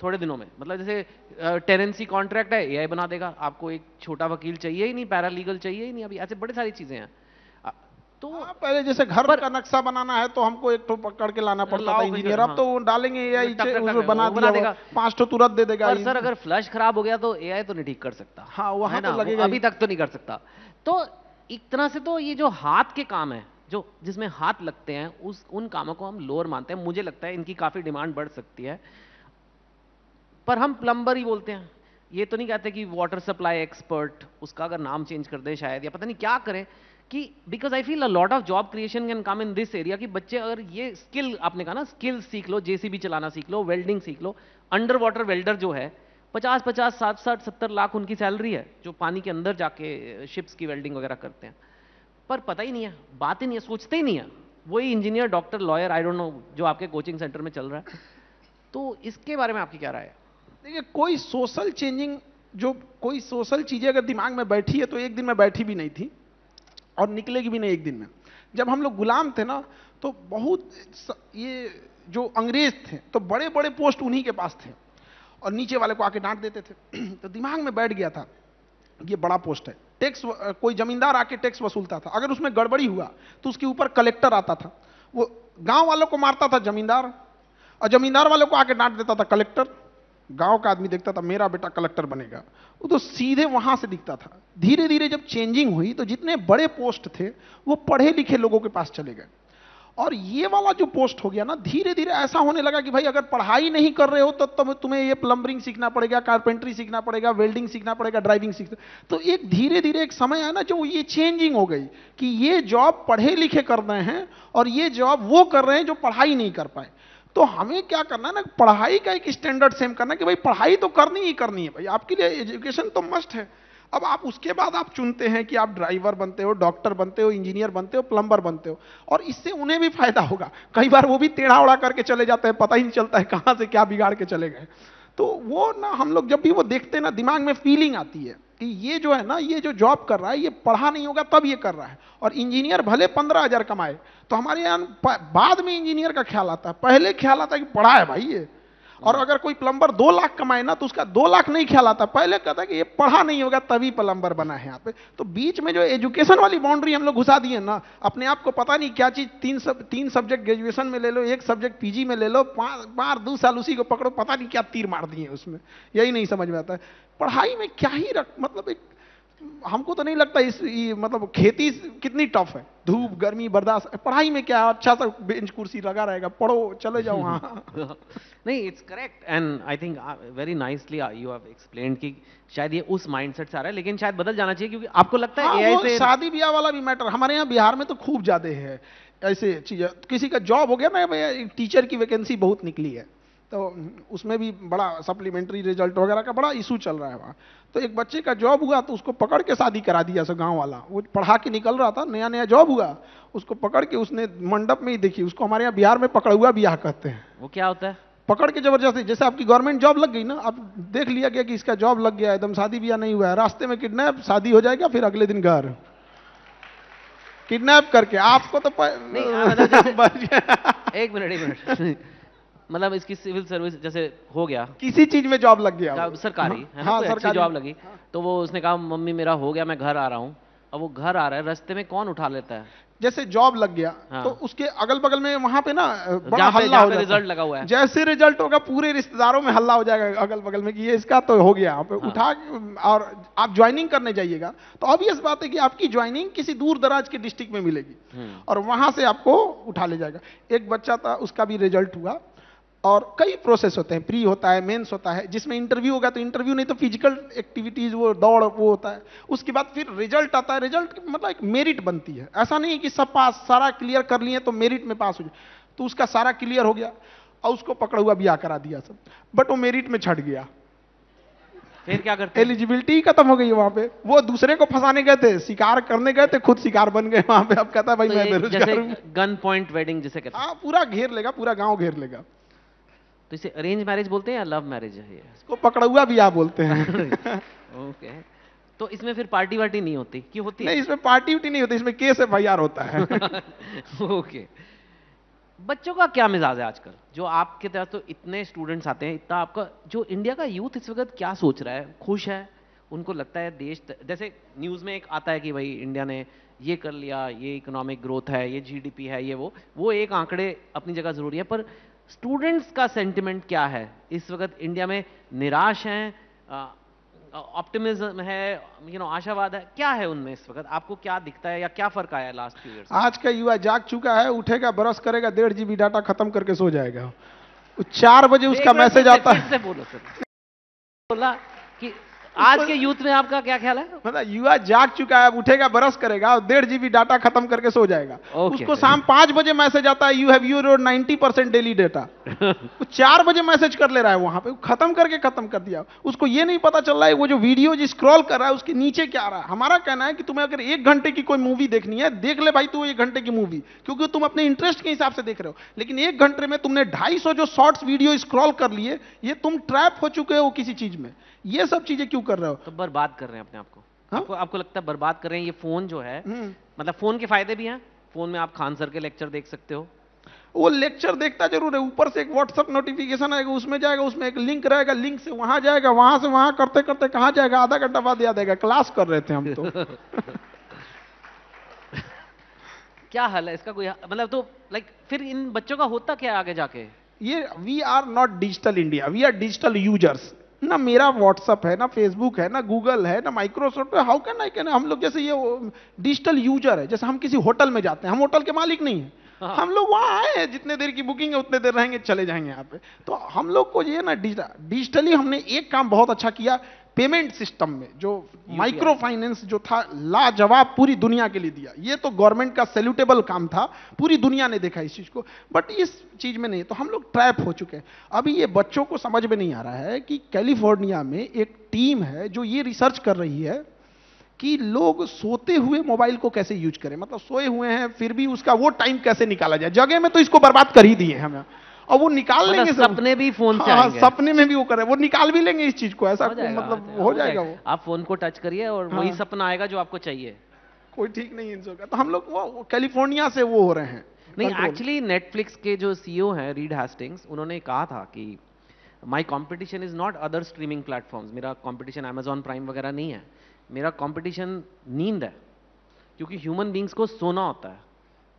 थोड़े दिनों में। मतलब जैसे टेनेंसी कॉन्ट्रैक्ट है, एआई बना देगा। आपको एक छोटा वकील चाहिए ही नहीं, पैरालीगल चाहिए ही नहीं। अभी ऐसे बड़ी सारी चीज़ें हैं। तो पहले जैसे घर का नक्शा बनाना है तो हमको एक ठो पकड़ के लाना पड़ता था इंजीनियर, अब तो वो डालेंगे एआई उसमें बना दिया, 5 ठो तुरंत दे देगा। पर सर अगर फ्लश खराब हो गया तो एआई तो नहीं ठीक कर सकता। हाँ, वहां तो लगेगा, अभी तक तो नहीं कर सकता। तो एक तरह से तो ये जो हाथ के काम है, जो जिसमें हाथ लगते हैं, उन कामों को हम लोअर मानते हैं। मुझे लगता है इनकी काफी डिमांड बढ़ सकती है, पर हम प्लम्बर ही बोलते हैं। ये तो नहीं कहते कि वाटर सप्लाई एक्सपर्ट, उसका अगर नाम चेंज कर दें शायद, या पता नहीं क्या करें, कि because I feel a lot of job creation can come in this area. कि बच्चे अगर ये स्किल, आपने कहा ना स्किल सीख लो, जेसीबी चलाना सीख लो, वेल्डिंग सीख लो। अंडर वाटर वेल्डर जो है 50-50, 60-60, 70 लाख उनकी सैलरी है, जो पानी के अंदर जाके शिप्स की वेल्डिंग वगैरह करते हैं। पर पता ही नहीं है, बात ही नहीं है, सोचते ही नहीं है। वही engineer, doctor, lawyer, I don't know, जो आपके कोचिंग सेंटर में चल रहा है। तो इसके बारे में आपकी क्या राय है? देखिए, कोई सोशल चेंजिंग, जो कोई सोशल चीजें अगर दिमाग में बैठी है तो एक दिन में बैठी भी नहीं थी और निकलेगी भी नहीं एक दिन में। जब हम लोग गुलाम थे ना, तो बहुत ये जो अंग्रेज थे तो बड़े बड़े पोस्ट उन्हीं के पास थे और नीचे वाले को आके डांट देते थे। तो दिमाग में बैठ गया था ये बड़ा पोस्ट है। टैक्स, कोई जमींदार आके टैक्स वसूलता था, अगर उसमें गड़बड़ी हुआ तो उसके ऊपर कलेक्टर आता था। वो गांव वालों को मारता था जमींदार, और जमींदार वालों को आके डांट देता था कलेक्टर। गांव का आदमी देखता था मेरा बेटा कलेक्टर बनेगा, वो तो सीधे वहां से दिखता था। धीरे धीरे जब चेंजिंग हुई तो जितने बड़े पोस्ट थे वो पढ़े लिखे लोगों के पास चले गए, और ये वाला जो पोस्ट हो गया ना, धीरे धीरे ऐसा होने लगा कि भाई अगर पढ़ाई नहीं कर रहे हो तो तुम्हें ये प्लम्बरिंग सीखना पड़ेगा, कारपेंटरी सीखना पड़ेगा, वेल्डिंग सीखना पड़ेगा, ड्राइविंग सीखना। तो एक धीरे धीरे एक समय आया ना जो ये चेंजिंग हो गई कि ये जॉब पढ़े लिखे कर रहे हैं और ये जॉब वो कर रहे हैं जो पढ़ाई नहीं कर पाए। तो हमें क्या करना है ना, पढ़ाई का एक स्टैंडर्ड सेम करना कि भाई पढ़ाई तो करनी ही करनी है भाई, आपके लिए एजुकेशन तो मस्ट है। अब आप उसके बाद आप चुनते हैं कि आप ड्राइवर बनते हो, डॉक्टर बनते हो, इंजीनियर बनते हो, प्लम्बर बनते हो, और इससे उन्हें भी फायदा होगा। कई बार वो भी टेढ़ा उड़ा करके चले जाते हैं, पता ही नहीं चलता है कहां से क्या बिगाड़ के चले गए। तो वो ना, हम लोग जब भी वो देखते हैं ना, दिमाग में फीलिंग आती है कि ये जो है ना, ये जो जॉब कर रहा है ये पढ़ा नहीं होगा तब ये कर रहा है। और इंजीनियर भले 15,000 कमाए, तो हमारे यहाँ बाद में इंजीनियर का ख्याल आता है, पहले ख्याल आता है कि पढ़ा है भाई ये। और अगर कोई प्लम्बर 2 लाख कमाए ना, तो उसका 2 लाख नहीं ख्याल आता, पहले कहता है कि ये पढ़ा नहीं होगा तभी प्लम्बर बना है यहाँ पे। तो बीच में जो एजुकेशन वाली बाउंड्री हम लोग घुसा दिए ना, अपने आप को पता नहीं क्या चीज, 3 सब्जेक्ट ग्रेजुएशन में ले लो, 1 सब्जेक्ट पीजी में ले लो, 2 साल उसी को पकड़ो, पता नहीं क्या तीर मार दिए उसमें, यही नहीं समझ में आता है। पढ़ाई में क्या ही मतलब एक, हमको तो नहीं लगता मतलब खेती कितनी टफ है, धूप गर्मी बर्दाश्त, पढ़ाई में क्या अच्छा सा बेंच कुर्सी लगा रहेगा, पढ़ो चले जाओ वहां। नहीं, it's correct and I think very nicely you have explained कि शायद ये उस माइंडसेट से आ रहा है, लेकिन शायद बदल जाना चाहिए। क्योंकि आपको लगता है एआई से शादी ब्याह वाला भी मैटर हमारे यहाँ बिहार में तो खूब ज्यादा है ऐसे चीजें। किसी का जॉब हो गया ना, टीचर की वैकेंसी बहुत निकली है, तो उसमें भी बड़ा सप्लीमेंट्री रिजल्ट वगैरह का बड़ा इशू चल रहा है वहाँ। तो एक बच्चे का जॉब हुआ तो उसको पकड़ के शादी करा दिया सब गांव वाला। वो पढ़ा के निकल रहा था, नया नया जॉब हुआ, उसको पकड़ के उसने मंडप में ही देखी, उसको हमारे यहाँ बिहार में पकड़ुआ ब्याह कहते हैं। वो क्या होता है? पकड़ के जबरदस्ती, जैसे आपकी गवर्नमेंट जॉब लग गई ना, अब देख लिया गया कि इसका जॉब लग गया, एकदम शादी ब्याह नहीं हुआ है, रास्ते में किडनैप, शादी हो जाएगा, फिर अगले दिन घर किडनैप करके आपको तो एक मिनट मतलब इसकी सिविल सर्विस जैसे हो गया, किसी चीज में जॉब लग गया, सरकारी है ना, हाँ, कोई अच्छी सरकारी जॉब लगी, तो वो उसने कहा मम्मी मेरा हो गया, मैं घर आ रहा हूँ। अब वो घर आ रहा है, रास्ते में कौन उठा लेता है? जैसे जॉब लग गया हाँ। तो उसके अगल बगल में वहां पे ना बड़ा जहाँ पे हल्ला हो जाता रिजल्ट लगा हुआ है, जैसे रिजल्ट होगा पूरे रिश्तेदारों में हल्ला हो जाएगा अगल बगल में कि ये इसका तो हो गया, आप उठा और आप ज्वाइनिंग करने जाइएगा तो ऑब्वियस बात है कि आपकी ज्वाइनिंग किसी दूर दराज के डिस्ट्रिक्ट में मिलेगी और वहां से आपको उठा ले जाएगा। एक बच्चा था, उसका भी रिजल्ट हुआ और कई प्रोसेस होते हैं, प्री होता है, मेंस होता है, जिसमें इंटरव्यू होगा तो इंटरव्यू नहीं तो फिजिकल एक्टिविटीज, वो दौड़ वो होता है, उसके बाद फिर रिजल्ट आता है। रिजल्ट मतलब एक मेरिट बनती है, ऐसा नहीं है कि सब पास सारा क्लियर कर लिए तो मेरिट में पास हो जाए, तो उसका सारा क्लियर हो गया और उसको पकड़ा हुआ ब्याह करा दिया सब, बट वो मेरिट में छट गया, फिर क्या करते हैं? एलिजिबिलिटी खत्म हो गई वहां पे। वो दूसरे को फंसाने गए थे, शिकार करने गए थे, खुद शिकार बन गए वहां पे। अब कहता है भाई तो मैं ये बेरोजगार हूं। जैसे गन पॉइंट वेडिंग जिसे कहते हैं, हाँ, पूरा घेर लेगा, पूरा गांव घेर लेगा। तो इसे अरेंज मैरिज बोलते हैं या लव मैरिज है ये? इसको पकड़ा हुआ ब्याह बोलते हैं। ओके, तो इसमें फिर पार्टी वार्टी नहीं होती कि होती नहीं, इसमें पार्टी उटी नहीं होती, इसमें केस FIR होता है। ओके। बच्चों का क्या मिजाज है आजकल? जो आपके तरफ तो इतने स्टूडेंट्स आते हैं, इतना आपका जो इंडिया का यूथ इस वक्त क्या सोच रहा है? खुश है? उनको लगता है देश, जैसे न्यूज में एक आता है कि भाई इंडिया ने ये कर लिया, ये इकोनॉमिक ग्रोथ है, ये GDP है, ये वो एक आंकड़े अपनी जगह जरूरी है, पर स्टूडेंट्स का सेंटिमेंट क्या है इस वक्त इंडिया में? निराश हैं, ऑप्टिमिज्म है, आशावाद है, क्या है उनमें इस वक्त? आपको क्या दिखता है या क्या फर्क आया है लास्ट फ्यू ईयर्स? आज का युवा जाग चुका है, उठेगा, ब्रश करेगा, 1.5 GB डाटा खत्म करके सो जाएगा। 4 बजे उसका मैसेज आता है। बोलो सर, बोला कि आज के यूथ में आपका क्या ख्याल है? मतलब युवा जाग चुका है, अब उठेगा, ब्रश करेगा और 1.5 GB डाटा खत्म करके सो जाएगा। उसको शाम 5 बजे मैसेज आता है, you have your 90% daily data. वो 4 बजे मैसेज कर ले रहा है वहां पे, खत्म करके खत्म कर दिया। उसको ये नहीं पता चल रहा है वो जो वीडियो जो स्क्रॉल कर रहा है उसके नीचे क्या आ रहा है। हमारा कहना है कि तुम्हें अगर 1 घंटे की कोई मूवी देखनी है, देख ले भाई तू 1 घंटे की मूवी, क्योंकि तुम अपने इंटरेस्ट के हिसाब से देख रहे हो। लेकिन 1 घंटे में तुमने 250 जो शॉर्ट्स वीडियो स्क्रॉल कर लिए, ये तुम ट्रैप हो चुके हो किसी चीज में। ये सब चीजें क्यों कर रहे हो? तो बर्बाद कर रहे हैं अपने आप को। हाँ? आपको लगता है बर्बाद कर रहे हैं? ये फोन जो है, मतलब फोन के फायदे भी हैं। फोन में आप खान सर के लेक्चर देख सकते हो। वो लेक्चर देखता जरूर है, ऊपर से एक व्हाट्सएप नोटिफिकेशन आएगा, उसमें जाएगा, उसमें एक लिंक रहेगा, लिंक से वहां जाएगा, वहां से वहां करते करते कहां जाएगा, आधा घंटा बाद याद आएगा क्लास कर रहे थे हम तो। क्या हल है इसका? कोई मतलब तो फिर इन बच्चों का होता क्या आगे जाके? ये we are not digital India, we are digital users. ना मेरा व्हाट्सअप है, ना फेसबुक है, ना गूगल है, ना माइक्रोसॉफ्ट है। हाउ कैन आई कैन हम लोग जैसे ये डिजिटल यूजर है। जैसे हम किसी होटल में जाते हैं, हम होटल के मालिक नहीं है। हम लोग वहां आए हैं, जितने देर की बुकिंग है उतने देर रहेंगे, चले जाएंगे यहाँ पे। तो हम लोग को ये ना डिजिटली हमने एक काम बहुत अच्छा किया, पेमेंट सिस्टम में जो माइक्रो फाइनेंस जो था, लाजवाब, पूरी दुनिया के लिए दिया। ये तो गवर्नमेंट का सैल्यूटेबल काम था, पूरी दुनिया ने देखा इस चीज को, बट इस चीज में नहीं। तो हम लोग ट्रैप हो चुके हैं। अभी ये बच्चों को समझ में नहीं आ रहा है कि कैलिफोर्निया में एक टीम है जो ये रिसर्च कर रही है कि लोग सोते हुए मोबाइल को कैसे यूज करें। मतलब सोए हुए हैं फिर भी उसका वो टाइम कैसे निकाला जाए। जगह में तो इसको बर्बाद कर ही दिए हमें, और वो निकाल लेंगे। सपने भी फोन से आएंगे। सपने में भी वो करे, वो निकाल भी लेंगे इस चीज को। ऐसा मतलब हो जाएगा वो। आप फोन को टच करिए और वही सपना आएगा जो आपको चाहिए। कोई ठीक नहीं इन सबका। तो हम लोग वो कैलिफोर्निया से वो हो रहे हैं। नहीं, एक्चुअली नेटफ्लिक्स के जो CEO हैं रीड हेस्टिंग्स, उन्होंने कहा था कि my competition is not other streaming platforms. मेरा कॉम्पिटिशन Amazon प्राइम वगैरह नहीं है, मेरा कंपटीशन नींद है। क्योंकि ह्यूमन बींग्स को सोना होता है।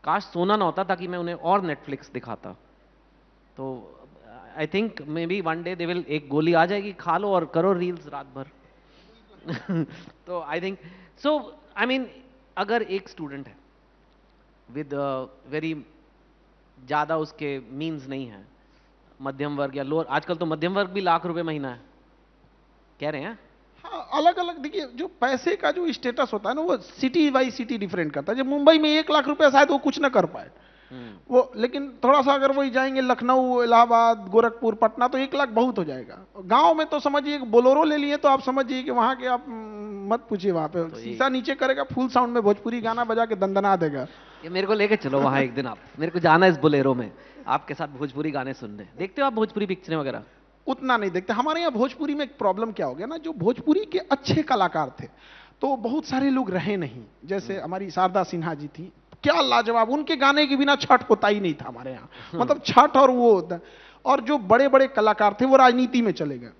काश सोना ना होता ताकि मैं उन्हें और नेटफ्लिक्स दिखाता। तो I think may be one day they will, एक गोली आ जाएगी, खा लो और करो रील्स रात भर। तो I think so, I mean अगर एक स्टूडेंट है विद वेरी ज्यादा उसके मीन्स नहीं है, मध्यम वर्ग या लोअर, आजकल तो मध्यम वर्ग भी लाख रुपए महीना है कह रहे हैं। हाँ, अलग अलग देखिए, जो पैसे का जो स्टेटस होता है ना, वो सिटी बाई सिटी डिफरेंट करता है। जब मुंबई में 1 लाख रुपए शायद वो कुछ ना कर पाए वो, लेकिन थोड़ा सा अगर वही जाएंगे लखनऊ, इलाहाबाद, गोरखपुर, पटना, तो 1 लाख बहुत हो जाएगा। गांव में तो समझिए बोलोरो ले लिए तो आप समझिए कि वहां के आप मत पूछिए, वहां पे तो शीशा नीचे करेगा, फुल साउंड में भोजपुरी गाना बजा के दंदना देगा। ये मेरे को लेके चलो वहां एक दिन, आप मेरे को जाना है इस बोलेरो में आपके साथ भोजपुरी गाने सुनने। देखते हो आप भोजपुरी पिक्चरें वगैरह? उतना नहीं देखते। हमारे यहाँ भोजपुरी में एक प्रॉब्लम क्या हो गया ना, जो भोजपुरी के अच्छे कलाकार थे तो बहुत सारे लोग रहे नहीं। जैसे हमारी शारदा सिन्हा जी थी, क्या लाजवाब, उनके गाने के बिना छठ होता ही नहीं था हमारे यहाँ। मतलब छठ और वो, और जो बड़े बड़े कलाकार थे वो राजनीति में चले गए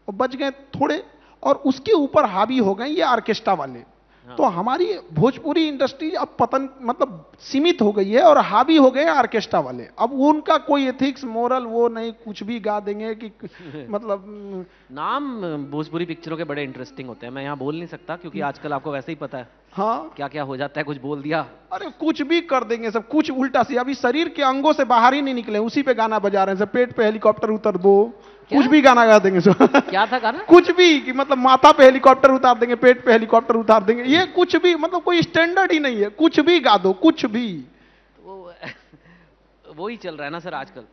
और बच गए थोड़े, और उसके ऊपर हावी हो गए ये ऑर्केस्ट्रा वाले। तो हमारी भोजपुरी इंडस्ट्री अब पतन मतलब सीमित हो गई है और हावी हो गए ऑर्केस्ट्रा वाले। अब उनका कोई एथिक्स मोरल वो नहीं, कुछ भी गा देंगे कि मतलब नाम भोजपुरी पिक्चरों के बड़े इंटरेस्टिंग होते हैं, मैं यहाँ बोल नहीं सकता क्योंकि आजकल आपको वैसे ही पता है हाँ क्या क्या हो जाता है, कुछ बोल दिया। अरे कुछ भी कर देंगे सब, कुछ उल्टा सी, अभी शरीर के अंगों से बाहर ही नहीं निकले उसी पे गाना बजा रहे हैं सब, पेट पे हेलीकॉप्टर उतर दो, कुछ भी गाना गा देंगे सब। क्या था गाना? कुछ भी कि मतलब माथा पे हेलीकॉप्टर उतार देंगे, पेट पे हेलीकॉप्टर उतार देंगे, ये कुछ भी मतलब कोई स्टैंडर्ड ही नहीं है, कुछ भी गा दो कुछ भी। वो ही चल रहा है ना सर आजकल।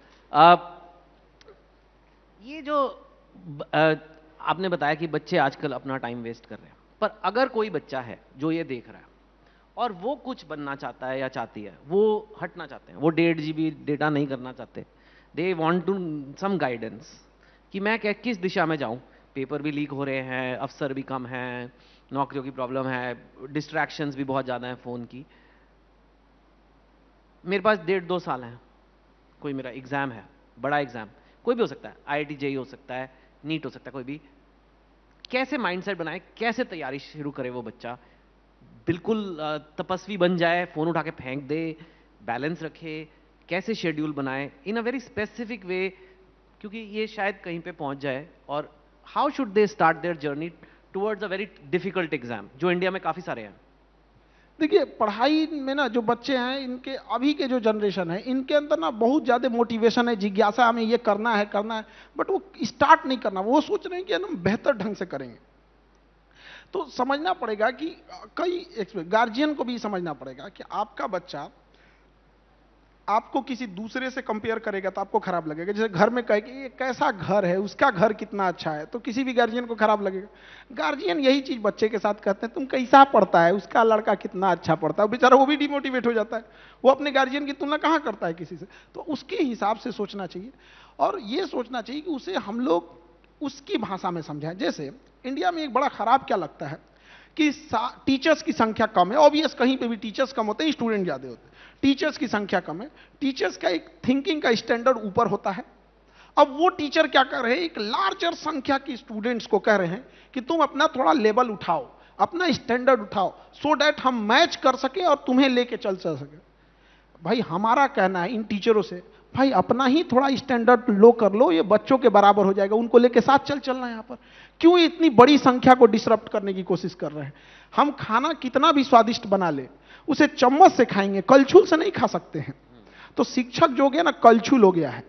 ये जो आपने बताया कि बच्चे आजकल अपना टाइम वेस्ट कर रहे हैं, पर अगर कोई बच्चा है जो ये देख रहा है और वो कुछ बनना चाहता है या चाहती है, वो हटना चाहते हैं, वो 1.5 GB डेटा नहीं करना चाहते, they want to some guidance कि मैं किस दिशा में जाऊं, पेपर भी लीक हो रहे हैं, अफसर भी कम हैं, नौकरियों की प्रॉब्लम है, डिस्ट्रैक्शंस भी बहुत ज़्यादा हैं फ़ोन की, मेरे पास 1.5-2 साल हैं, कोई मेरा एग्ज़ाम है, बड़ा एग्ज़ाम, कोई भी हो सकता है, IIT JEE हो सकता है, नीट हो सकता है, कोई भी, कैसे माइंडसेट बनाए, कैसे तैयारी शुरू करे वो बच्चा, बिल्कुल तपस्वी बन जाए, फ़ोन उठा के फेंक दे, बैलेंस रखे, कैसे शेड्यूल बनाए इन अ वेरी स्पेसिफिक वे, क्योंकि ये शायद कहीं पे पहुंच जाए, और how should they start their journey towards a very difficult exam जो इंडिया में काफ़ी सारे हैं। देखिए पढ़ाई में ना जो बच्चे हैं, इनके अभी के जो जनरेशन है, इनके अंदर ना बहुत ज्यादा मोटिवेशन है, जिज्ञासा, हमें ये करना है, बट वो स्टार्ट नहीं करना, वो सोच रहे हैं कि हम बेहतर ढंग से करेंगे। तो समझना पड़ेगा कि कई गार्जियन को भी समझना पड़ेगा कि आपका बच्चा आपको किसी दूसरे से कंपेयर करेगा तो आपको खराब लगेगा। जैसे घर में कहे कि ये कैसा घर है, उसका घर कितना अच्छा है, तो किसी भी गार्जियन को खराब लगेगा। गार्जियन यही चीज बच्चे के साथ कहते हैं, तुम कैसा पढ़ता है, उसका लड़का कितना अच्छा पढ़ता है, बेचारा वो भी डिमोटिवेट हो जाता है, वो अपने गार्जियन की तुलना कहां करता है किसी से। तो उसके हिसाब से सोचना चाहिए, और ये सोचना चाहिए कि उसे हम लोग उसकी भाषा में समझाएं। जैसे इंडिया में एक बड़ा खराब क्या लगता है कि टीचर्स की संख्या कम है, ऑब्वियस कहीं पे भी टीचर्स कम होते हैं, स्टूडेंट ज्यादा होते हैं, टीचर्स की संख्या कम है, टीचर्स का एक थिंकिंग का स्टैंडर्ड ऊपर होता है। अब वो टीचर क्या कर रहे हैं, एक लार्जर संख्या की स्टूडेंट्स को कह रहे हैं कि तुम अपना थोड़ा लेवल उठाओ, अपना स्टैंडर्ड उठाओ, सो दैट हम मैच कर सके और तुम्हें लेके चल सके। भाई हमारा कहना है इन टीचरों से, भाई अपना ही थोड़ा स्टैंडर्ड लो कर लो, ये बच्चों के बराबर हो जाएगा, उनको लेके साथ चलना है। यहां पर क्यों इतनी बड़ी संख्या को डिसरप्ट करने की कोशिश कर रहे हैं? हम खाना कितना भी स्वादिष्ट बना ले, उसे चम्मच से खाएंगे, कलछुल से नहीं खा सकते हैं। तो शिक्षक जो गया ना कलछुल हो गया है,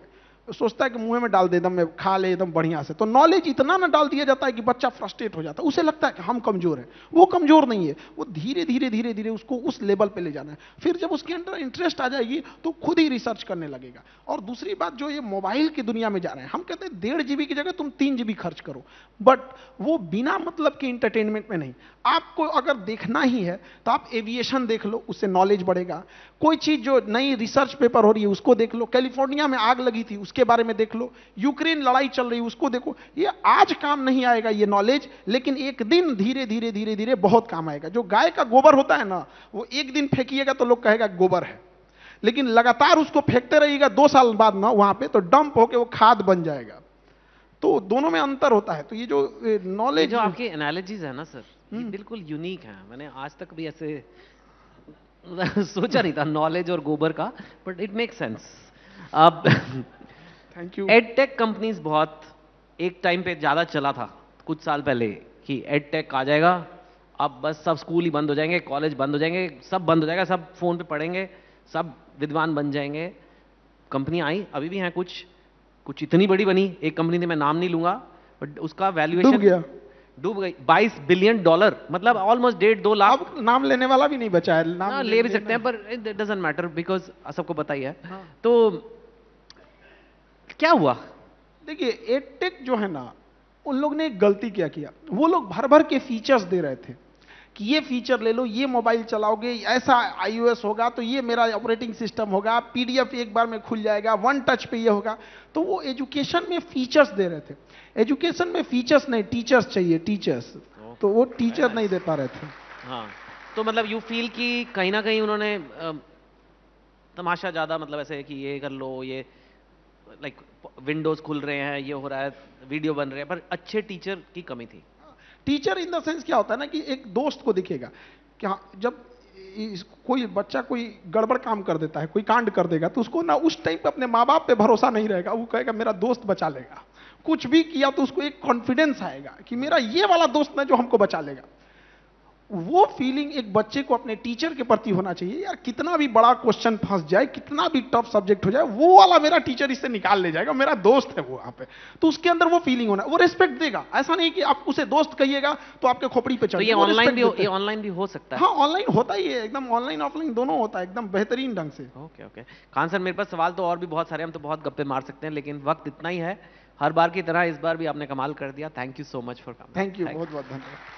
सोचता है कि मुंह में डाल दे, एकदम में खा ले एकदम बढ़िया से। तो नॉलेज इतना ना डाल दिया जाता है कि बच्चा फ्रस्ट्रेट हो जाता है, उसे लगता है कि हम कमजोर हैं। वो कमजोर नहीं है, वो धीरे धीरे धीरे धीरे उसको उस लेवल पे ले जाना है। फिर जब उसके अंदर इंटरेस्ट आ जाएगी तो खुद ही रिसर्च करने लगेगा। और दूसरी बात, जो ये मोबाइल की दुनिया में जा रहे हैं, हम कहते हैं 1.5 GB की जगह तुम 3 GB खर्च करो, बट वो बिना मतलब के इंटरटेनमेंट में नहीं। आपको अगर देखना ही है तो आप एविएशन देख लो, उससे नॉलेज बढ़ेगा। कोई चीज जो नई रिसर्च पेपर हो रही है उसको देख लो, कैलिफोर्निया में आग लगी थी उसके बारे में देख लो, यूक्रेन लड़ाई चल रही है उसको देखो। ये आज काम नहीं आएगा ये नॉलेज, लेकिन एक दिन धीरे धीरे धीरे धीरे बहुत काम आएगा। जो गाय का गोबर होता है ना, वो एक दिन फेंकिएगा तो लोग कहेगा गोबर है, लेकिन लगातार उसको फेंकते रहिएगा 2 साल बाद ना वहां पे, तो डंप होके वो खाद बन जाएगा। तो दोनों में अंतर होता है। तो ये जो नॉलेज, जो आपकी एनालॉजीज है ना सर, ये बिल्कुल यूनिक है, मैंने आज तक भी ऐसे सोचा नहीं था नॉलेज और गोबर का, बट इट मेक सेंस। अब थैंक यू। एडटेक कंपनीज बहुत एक टाइम पे ज्यादा चला था कुछ साल पहले कि एडटेक आ जाएगा, अब बस सब स्कूल ही बंद हो जाएंगे, कॉलेज बंद हो जाएंगे, सब बंद हो जाएगा, सब फोन पे पढ़ेंगे, सब विद्वान बन जाएंगे। कंपनी आई, अभी भी हैं कुछ, कुछ इतनी बड़ी बनी, एक कंपनी थी मैं नाम नहीं लूंगा, बट उसका वैल्यूएशन डूब गई, $22 बिलियन, मतलब ऑलमोस्ट 1.5-2 लाख। अब नाम लेने वाला भी नहीं बचा है, नाम ले भी सकते हैं पर इट डजंट मैटर बिकॉज सबको पता ही है। हाँ। तो क्या हुआ? देखिए एडटेक जो है ना, उन लोग ने एक गलती क्या किया, वो लोग भर भर के फीचर्स दे रहे थे कि ये फीचर ले लो, ये मोबाइल चलाओगे, ऐसा iOS होगा, तो ये मेरा ऑपरेटिंग सिस्टम होगा, PDF एक बार में खुल जाएगा, 1 टच पे ये होगा। तो वो एजुकेशन में फीचर्स दे रहे थे। एजुकेशन में फीचर्स नहीं, टीचर्स चाहिए, टीचर्स। तो वो टीचर नहीं दे पा रहे थे। हाँ, तो मतलब यू फील कि कहीं ना कहीं उन्होंने तमाशा ज्यादा, मतलब ऐसे कि ये कर लो, ये लाइक विंडोज खुल रहे हैं, ये हो रहा है, वीडियो बन रहे हैं, पर अच्छे टीचर की कमी थी। टीचर इन द सेंस क्या होता है ना कि एक दोस्त को दिखेगा कि हाँ, जब कोई बच्चा कोई गड़बड़ काम कर देता है, कोई कांड कर देगा, तो उसको ना उस टाइम पे अपने माँ बाप पे भरोसा नहीं रहेगा, वो कहेगा मेरा दोस्त बचा लेगा। कुछ भी किया तो उसको एक कॉन्फिडेंस आएगा कि मेरा ये वाला दोस्त ना जो हमको बचा लेगा। वो फीलिंग एक बच्चे को अपने टीचर के प्रति होना चाहिए। यार कितना भी बड़ा क्वेश्चन फंस जाए, कितना भी टफ सब्जेक्ट हो जाए, वो वाला मेरा टीचर इससे निकाल ले जाएगा, मेरा दोस्त है वो वहां पे। तो उसके अंदर वो फीलिंग होना, वो रिस्पेक्ट देगा। ऐसा नहीं कि आप उसे दोस्त कहिएगा तो आपके खोपड़ी पे चढ़। तो ये ऑनलाइन भी हो सकता है? हाँ, ऑनलाइन होता ही है, एकदम ऑनलाइन ऑफलाइन दोनों होता है, एकदम बेहतरीन ढंग से। ओके ओके खान सर, मेरे पास सवाल तो और भी बहुत सारे, हम तो बहुत गप्पे मार सकते हैं, लेकिन वक्त इतना ही है। हर बार की तरह इस बार भी आपने कमाल कर दिया। Thank you so much for coming. Thank you, बहुत बहुत धन्यवाद।